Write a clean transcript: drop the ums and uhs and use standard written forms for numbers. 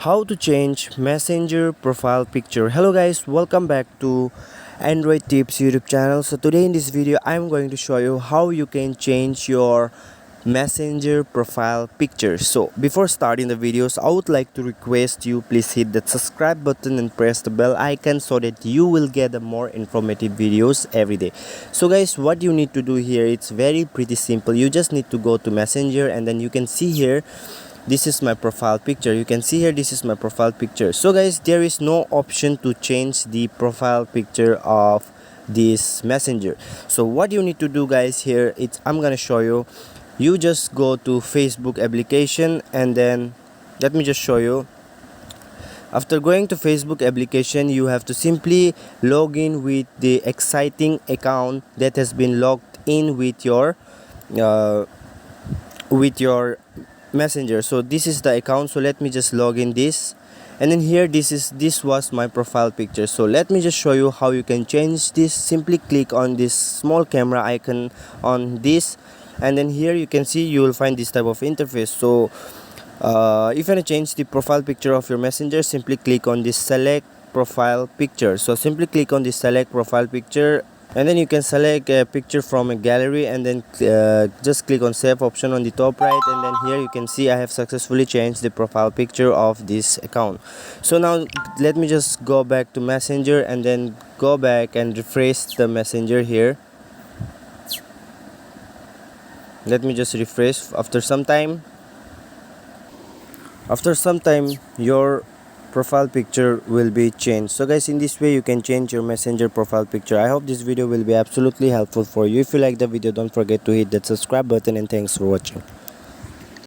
How to change messenger profile picture. Hello guys, welcome back to Android Tips YouTube channel. So today in this video I'm going to show you how you can change your messenger profile picture. So before starting the videos, I would like to request you please hit that subscribe button and press the bell icon so that you will get the more informative videos every day. So guys, what you need to do here, it's very pretty simple. You just need to go to messenger and then you can see here, this is my profile picture. You can see here, this is my profile picture. So guys, there is no option to change the profile picture of this messenger. So what you need to do guys here, I'm gonna show you. You just go to Facebook application and then let me just show you. After going to Facebook application, you have to simply log in with the exciting account that has been logged in with your messenger. So this is the account, so let me just log in this, and then here this was my profile picture. So let me just show you how you can change this. Simply click on this small camera icon on this, and then here you can see you will find this type of interface. So if you want to change the profile picture of your messenger, simply click on this select profile picture. So simply click on this select profile picture, and then you can select a picture from a gallery, and then just click on save option on the top right, and then here you can see I have successfully changed the profile picture of this account. So now let me just go back to messenger and then go back and refresh the messenger here. Let me just refresh. After some time your profile picture will be changed. So guys, in this way you can change your messenger profile picture. I hope this video will be absolutely helpful for you. If you like the video, don't forget to hit that subscribe button, and thanks for watching.